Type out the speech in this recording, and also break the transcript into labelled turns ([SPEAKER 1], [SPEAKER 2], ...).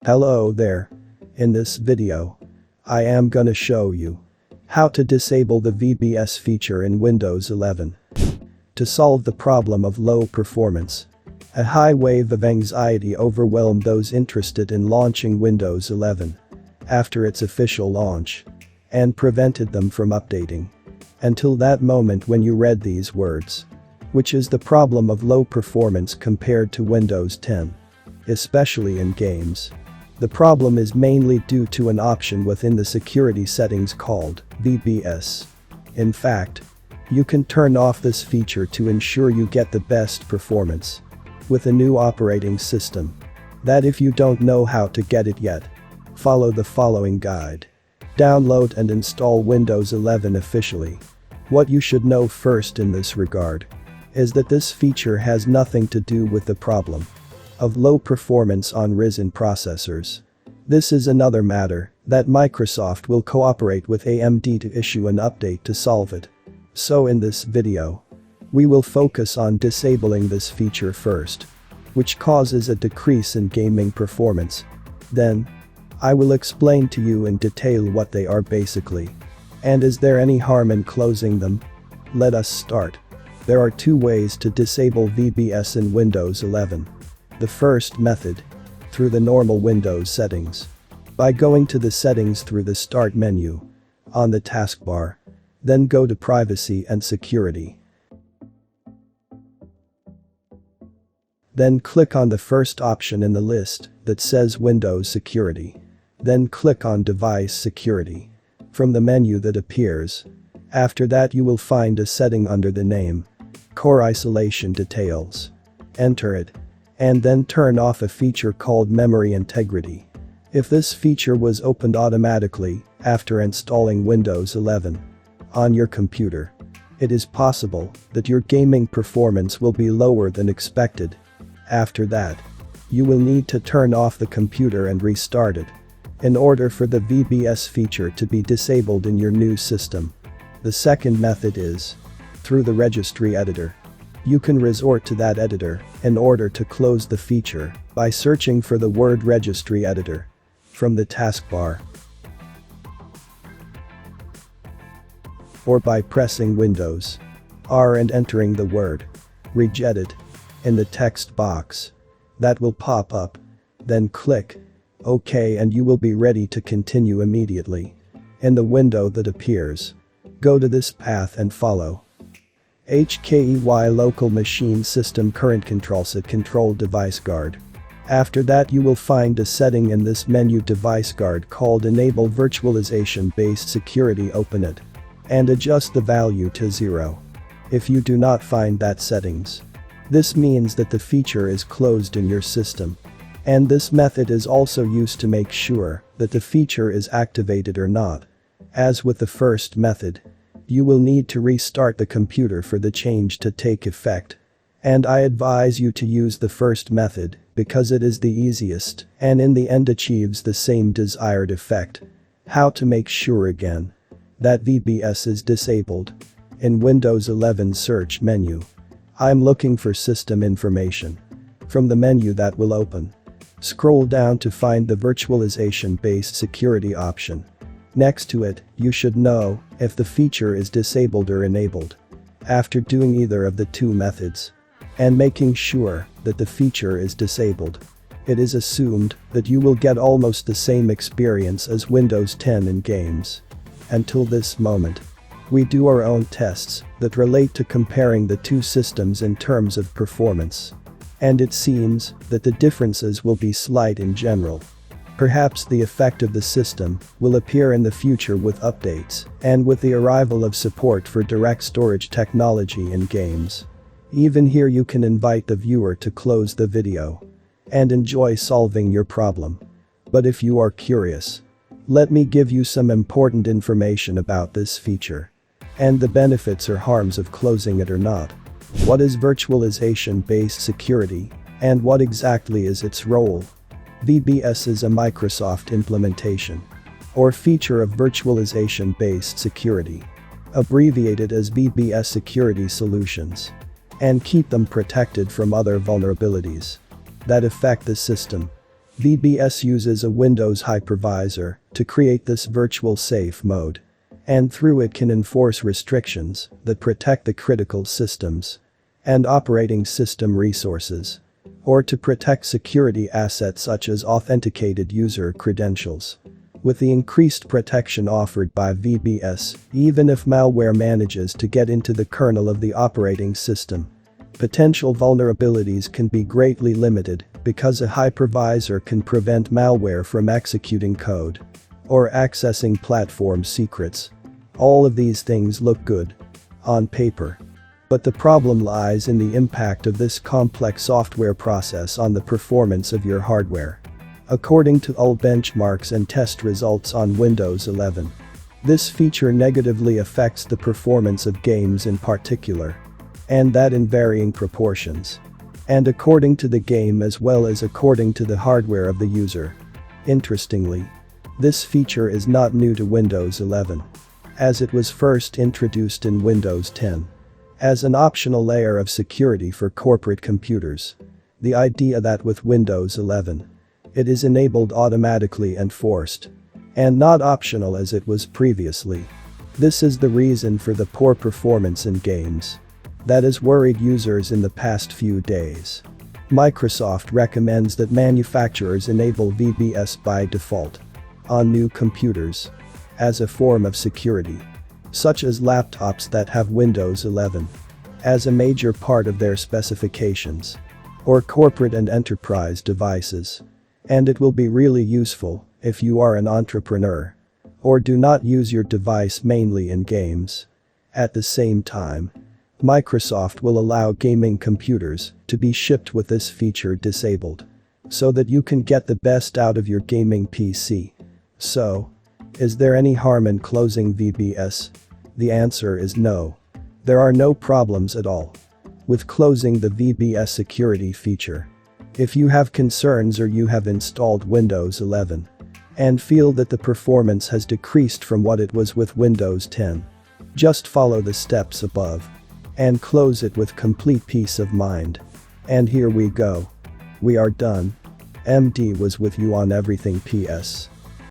[SPEAKER 1] Hello there. In this video, I am gonna show you how to disable the VBS feature in Windows 11. To solve the problem of low performance, a high wave of anxiety overwhelmed those interested in launching Windows 11 after its official launch and prevented them from updating until that moment when you read these words, which is the problem of low performance compared to Windows 10, especially in games. The problem is mainly due to an option within the security settings called VBS. In fact, you can turn off this feature to ensure you get the best performance with a new operating system. That if you don't know how to get it yet, follow the following guide. Download and install Windows 11 officially. What you should know first in this regard is that this feature has nothing to do with the problem of low performance on Ryzen processors. This is another matter that Microsoft will cooperate with AMD to issue an update to solve it. So in this video, we will focus on disabling this feature first, which causes a decrease in gaming performance. Then, I will explain to you in detail what they are basically. And is there any harm in closing them? Let us start. There are two ways to disable VBS in Windows 11. The first method, through the normal Windows settings. By going to the settings through the Start menu on the taskbar, then go to Privacy and Security. Then click on the first option in the list that says Windows Security. Then click on Device Security from the menu that appears. After that you will find a setting under the name Core Isolation Details. Enter it. And then turn off a feature called Memory Integrity. If this feature was opened automatically after installing Windows 11 on your computer, it is possible that your gaming performance will be lower than expected. After that, you will need to turn off the computer and restart it in order for the VBS feature to be disabled in your new system. The second method is through the registry editor. You can resort to that editor in order to close the feature by searching for the word registry editor from the taskbar, or by pressing Windows R and entering the word regedit in the text box that will pop up. Then click OK and you will be ready to continue immediately. In the window that appears, go to this path and follow HKEY local machine system current control set control device guard. After that you will find a setting in this menu device guard called enable virtualization based security. Open it and adjust the value to 0. If you do not find that settings, this means that the feature is closed in your system. And this method is also used to make sure that the feature is activated or not. As with the first method, you will need to restart the computer for the change to take effect. And I advise you to use the first method because it is the easiest and in the end achieves the same desired effect. How to make sure again that VBS is disabled. In Windows 11 search menu, I'm looking for system information. From the menu that will open, scroll down to find the virtualization-based security option. Next to it, you should know if the feature is disabled or enabled. After doing either of the two methods and making sure that the feature is disabled, it is assumed that you will get almost the same experience as Windows 10 in games. Until this moment, we do our own tests that relate to comparing the two systems in terms of performance. And it seems that the differences will be slight in general. Perhaps the effect of the system will appear in the future with updates and with the arrival of support for direct storage technology in games. Even here you can invite the viewer to close the video and enjoy solving your problem. But if you are curious, let me give you some important information about this feature and the benefits or harms of closing it or not. What is virtualization-based security and what exactly is its role? VBS is a Microsoft implementation or feature of virtualization-based security, abbreviated as VBS security solutions, and keep them protected from other vulnerabilities that affect the system. VBS uses a Windows hypervisor to create this virtual safe mode. And through it can enforce restrictions that protect the critical systems and operating system resources, or to protect security assets such as authenticated user credentials. With the increased protection offered by VBS, even if malware manages to get into the kernel of the operating system, potential vulnerabilities can be greatly limited because a hypervisor can prevent malware from executing code or accessing platform secrets. All of these things look good on paper. But the problem lies in the impact of this complex software process on the performance of your hardware. According to all benchmarks and test results on Windows 11, this feature negatively affects the performance of games in particular, and that in varying proportions. And according to the game as well as according to the hardware of the user. Interestingly, this feature is not new to Windows 11, as it was first introduced in Windows 10. As an optional layer of security for corporate computers. The idea that with Windows 11, it is enabled automatically and forced, and not optional as it was previously. This is the reason for the poor performance in games that has worried users in the past few days. Microsoft recommends that manufacturers enable VBS by default on new computers as a form of security, such as laptops that have Windows 11 as a major part of their specifications, or corporate and enterprise devices. And it will be really useful if you are an entrepreneur or do not use your device mainly in games. At the same time, Microsoft will allow gaming computers to be shipped with this feature disabled so that you can get the best out of your gaming PC. So, is there any harm in closing VBS? The answer is no. There are no problems at all with closing the VBS security feature. If you have concerns or you have installed Windows 11 and feel that the performance has decreased from what it was with Windows 10, just follow the steps above and close it with complete peace of mind. And here we go. We are done. MD was with you on everything PS.